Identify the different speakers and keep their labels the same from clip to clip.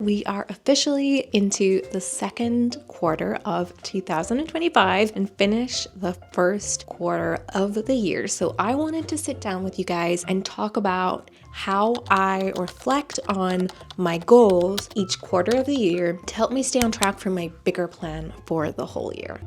Speaker 1: We are officially into the second quarter of 2025 and finish the first quarter of the year. So I wanted to sit down with you guys and talk about how I reflect on my goals each quarter of the year to help me stay on track for my bigger plan for the whole year.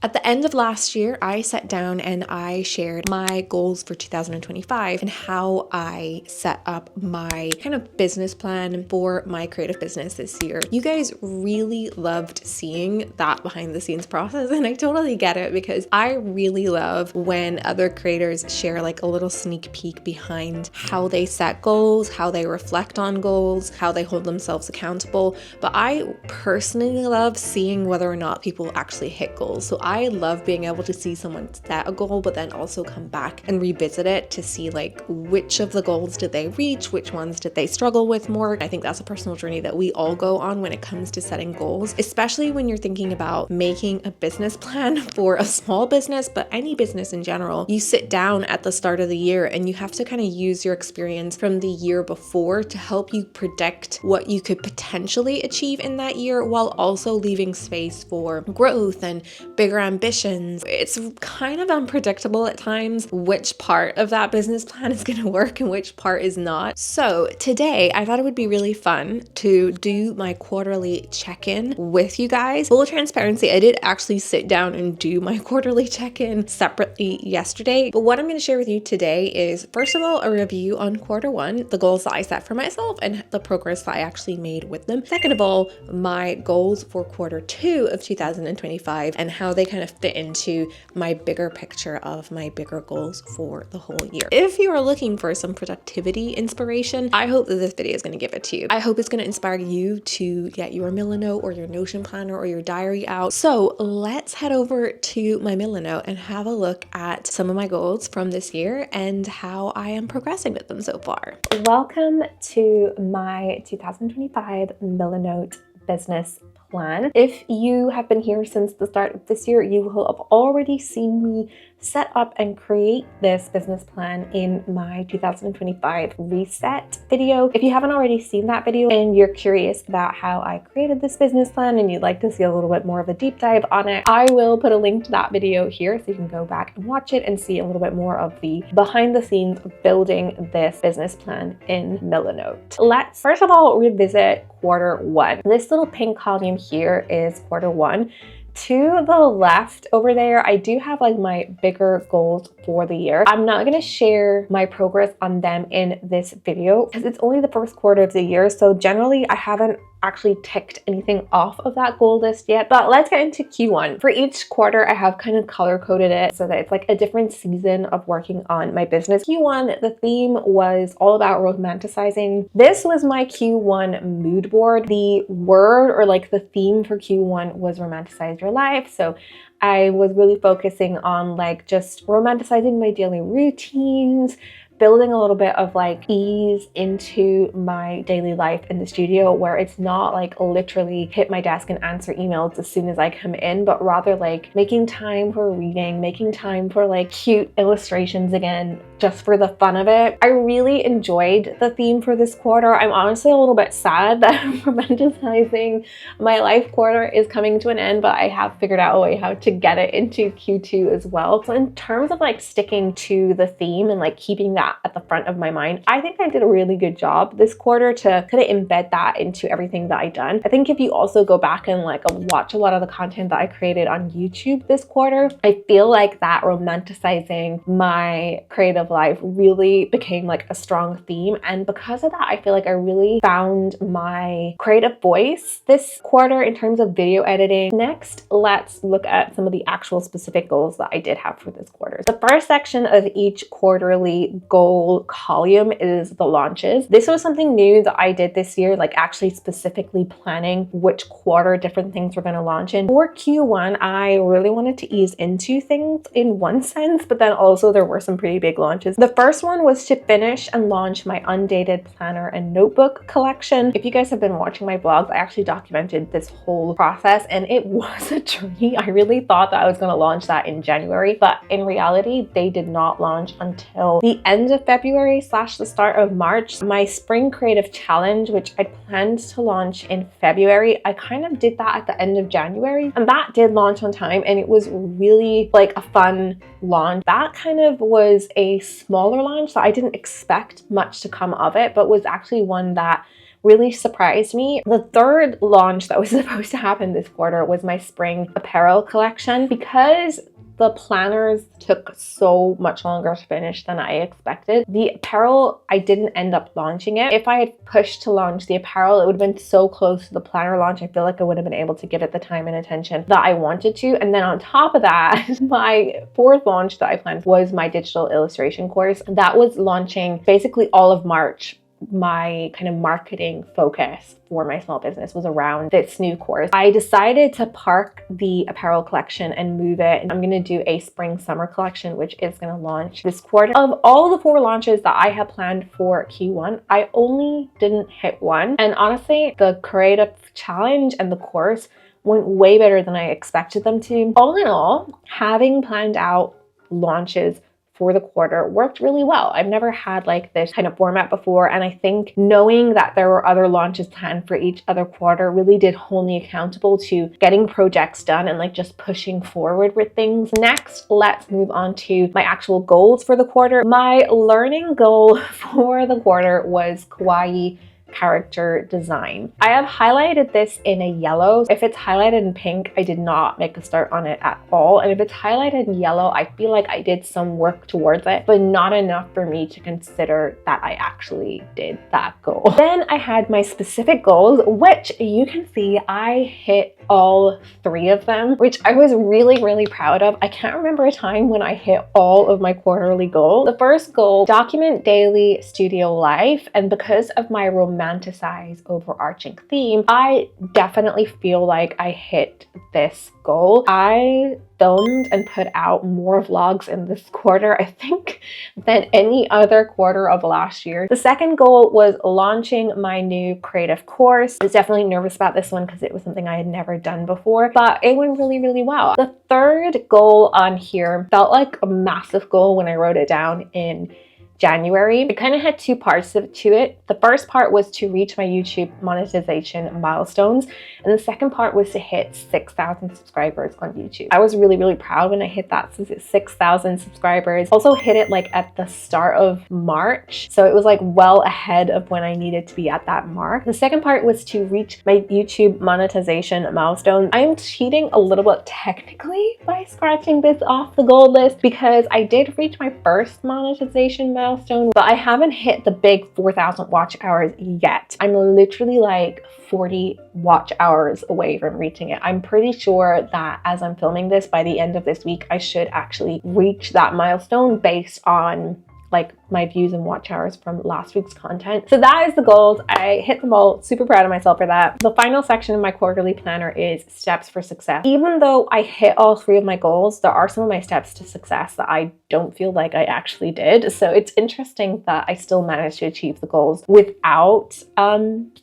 Speaker 1: At the end of last year, I sat down and I shared my goals for 2025 and how I set up my kind of business plan for my creative business this year. You guys really loved seeing that behind the scenes process, and I totally get it because I really love when other creators share like a little sneak peek behind how they set goals, how they reflect on goals, how they hold themselves accountable. But I personally love seeing whether or not people actually hit goals. So I love being able to see someone set a goal, but then also come back and revisit it to see like which of the goals did they reach, which ones did they struggle with more. I think that's a personal journey that we all go on when it comes to setting goals, especially when you're thinking about making a business plan for a small business, but any business in general. You sit down at the start of the year and you have to kind of use your experience from the year before to help you predict what you could potentially achieve in that year while also leaving space for growth and bigger ambitions. It's kind of unpredictable at times which part of that business plan is going to work and which part is not. So today I thought it would be really fun to do my quarterly check-in with you guys. Full transparency, I did actually sit down and do my quarterly check-in separately yesterday, but what I'm going to share with you today is, first of all, a review on quarter one, the goals that I set for myself and the progress that I actually made with them. Second of all, my goals for quarter two of 2025 and how they kind of fit into my bigger picture of my bigger goals for the whole year. If you are looking for some productivity inspiration, I hope that this video is going to give it to you. I hope it's going to inspire you to get your Milanote or your Notion planner or your diary out. So let's head over to my Milanote and have a look at some of my goals from this year and how I am progressing with them so far. Welcome to my 2025 Milanote business plan. If you have been here since the start of this year, you will have already seen me set up and create this business plan in my 2025 reset video. If you haven't already seen that video and you're curious about how I created this business plan and you'd like to see a little bit more of a deep dive on it, I will put a link to that video here so you can go back and watch it and see a little bit more of the behind the scenes of building this business plan in Milanote. Let's first of all revisit quarter one. This little pink column here is quarter one. To the left over there, I do have like my bigger goals for the year. I'm not going to share my progress on them in this video because it's only the first quarter of the year. So generally I haven't actually ticked anything off of that goal list yet, but let's get into Q1. For each quarter, I have kind of color coded it so that it's like a different season of working on my business. Q1, the theme was all about romanticizing. This was my Q1 mood board. The word or like the theme for Q1 was romanticize your life. So I was really focusing on like just romanticizing my daily routines, building a little bit of like ease into my daily life in the studio where it's not like literally hit my desk and answer emails as soon as I come in, but rather like making time for reading, making time for like cute illustrations again, just for the fun of it. I really enjoyed the theme for this quarter. I'm honestly a little bit sad that romanticizing my life quarter is coming to an end, but I have figured out a way how to get it into Q2 as well. So in terms of like sticking to the theme and like keeping that at the front of my mind, I think I did a really good job this quarter to kind of embed that into everything that I've done. I think if you also go back and like watch a lot of the content that I created on YouTube this quarter, I feel like that romanticizing my creative life really became like a strong theme. And because of that, I feel like I really found my creative voice this quarter in terms of video editing. Next, let's look at some of the actual specific goals that I did have for this quarter. The first section of each quarterly goal column is the launches. This was something new that I did this year, like actually specifically planning which quarter different things were going to launch in. For Q1, I really wanted to ease into things in one sense, but then also there were some pretty big launches. The first one was to finish and launch my undated planner and notebook collection. If you guys have been watching my vlogs, I actually documented this whole process and it was a journey. I really thought that I was going to launch that in January, but in reality, they did not launch until the end end of February / the start of March, my spring creative challenge, which I planned to launch in February, I kind of did that at the end of January, and that did launch on time, and it was really like a fun launch. That kind of was a smaller launch, so I didn't expect much to come of it, but was actually one that really surprised me. The third launch that was supposed to happen this quarter was my spring apparel collection. Because the planners took so much longer to finish than I expected, the apparel, I didn't end up launching it. If I had pushed to launch the apparel, it would have been so close to the planner launch. I feel like I would have been able to give it the time and attention that I wanted to. And then on top of that, my fourth launch that I planned was my digital illustration course. That was launching basically all of March. My kind of marketing focus for my small business was around this new course. I decided to park the apparel collection and move it. I'm going to do a spring summer collection, which is going to launch this quarter. Of all the 4 launches that I had planned for Q1, I only didn't hit one. And honestly, the creative challenge and the course went way better than I expected them to. All in all, having planned out launches for the quarter worked really well. I've never had like this kind of format before, and I think knowing that there were other launches planned for each other quarter really did hold me accountable to getting projects done and like just pushing forward with things. Next, let's move on to my actual goals for the quarter. My learning goal for the quarter was kawaii character design. I have highlighted this in a yellow. If it's highlighted in pink, I did not make a start on it at all. And if it's highlighted in yellow, I feel like I did some work towards it, but not enough for me to consider that I actually did that goal. Then I had my specific goals, which you can see I hit all 3 of them, which I was really, really proud of. I can't remember a time when I hit all of my quarterly goals. The first goal, document daily studio life. And because of my romanticize overarching theme, I definitely feel like I hit this goal. I filmed and put out more vlogs in this quarter, I think, than any other quarter of last year. The second goal was launching my new creative course. I was definitely nervous about this one because it was something I had never done before, but it went really, really well. The third goal on here felt like a massive goal when I wrote it down in January. It kind of had 2 parts to it. The first part was to reach my YouTube monetization milestones, and the second part was to hit 6,000 subscribers on YouTube. I was really, really proud when I hit that 6,000 subscribers. Also hit it like at the start of March, so it was like well ahead of when I needed to be at that mark. The second part was to reach my YouTube monetization milestone. I am cheating a little bit technically by scratching this off the goal list because I did reach my first monetization milestone, but I haven't hit the big 4,000 watch hours yet. I'm literally like 40 watch hours away from reaching it. I'm pretty sure that as I'm filming this, by the end of this week, I should actually reach that milestone based on like my views and watch hours from last week's content. So that is the goals. I hit them all. Super proud of myself for that. The final section of my quarterly planner is steps for success. Even though I hit all 3 of my goals, there are some of my steps to success that I don't feel like I actually did. So it's interesting that I still managed to achieve the goals without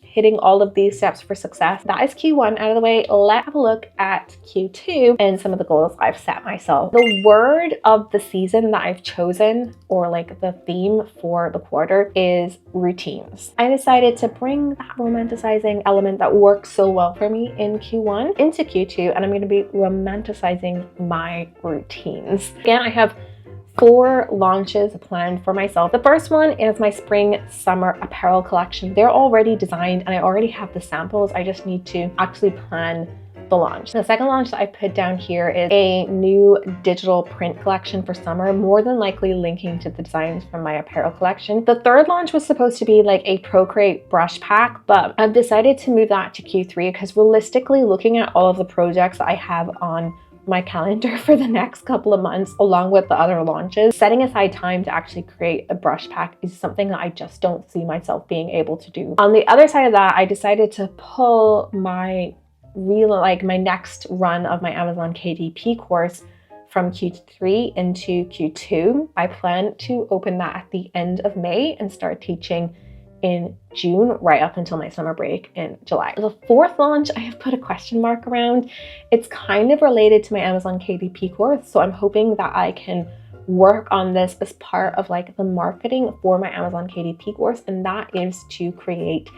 Speaker 1: hitting all of these steps for success. That is Q1 out of the way. Let's have a look at Q2 and some of the goals I've set myself. The word of the season that I've chosen, or like the theme for the quarter, is routines. I decided to bring that romanticizing element that works so well for me in Q1 into Q2, and I'm going to be romanticizing my routines. Again, I have 4 launches planned for myself. The first one is my spring summer apparel collection. They're already designed and I already have the samples. I just need to actually plan the launch. The second launch that I put down here is a new digital print collection for summer, more than likely linking to the designs from my apparel collection. The third launch was supposed to be like a Procreate brush pack, but I've decided to move that to Q3 because realistically, looking at all of the projects I have on my calendar for the next couple of months, along with the other launches, setting aside time to actually create a brush pack is something that I just don't see myself being able to do. On the other side of that, I decided to pull my next run of my Amazon KDP course from Q3 into Q2. I plan to open that at the end of May and start teaching in June, right up until my summer break in July. The fourth launch, I have put a question mark around. It's kind of related to my Amazon KDP course, so I'm hoping that I can work on this as part of like the marketing for my Amazon KDP course, and that is to create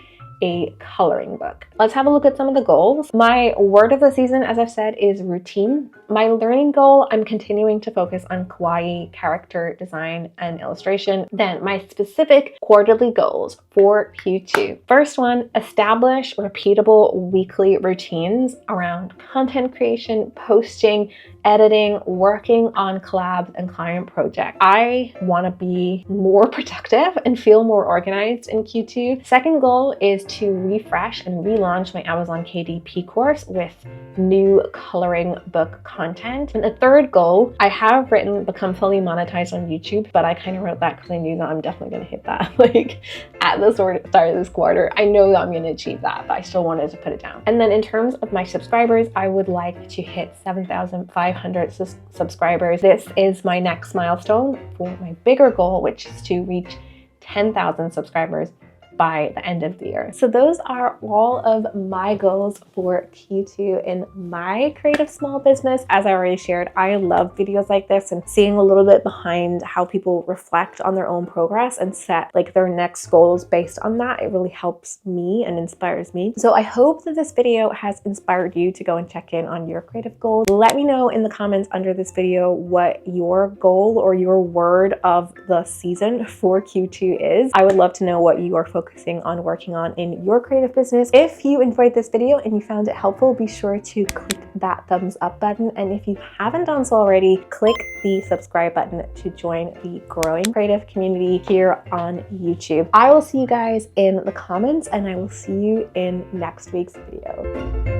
Speaker 1: a coloring book. Let's have a look at some of the goals. My word of the season, as I've said, is routine. My learning goal, I'm continuing to focus on kawaii character design and illustration. Then my specific quarterly goals for Q2. First one, establish repeatable weekly routines around content creation, posting, editing, working on collabs and client projects. I want to be more productive and feel more organized in Q2. Second goal is to refresh and relaunch my Amazon KDP course with new coloring book content. And the third goal, I have written become fully monetized on YouTube, but I kind of wrote that because I knew that I'm definitely going to hit that like at the start of this quarter. I know that I'm going to achieve that, but I still wanted to put it down. And then in terms of my subscribers, I would like to hit 7,500 subscribers. This is my next milestone for my bigger goal, which is to reach 10,000 subscribers by the end of the year. So those are all of my goals for Q2 in my creative small business. As I already shared, I love videos like this and seeing a little bit behind how people reflect on their own progress and set like their next goals based on that. It really helps me and inspires me. So I hope that this video has inspired you to go and check in on your creative goals. Let me know in the comments under this video what your goal or your word of the season for Q2 is. I would love to know what you are focusing on working on in your creative business. If you enjoyed this video and you found it helpful, be sure to click that thumbs up button. And if you haven't done so already, click the subscribe button to join the growing creative community here on YouTube. I will see you guys in the comments, and I will see you in next week's video.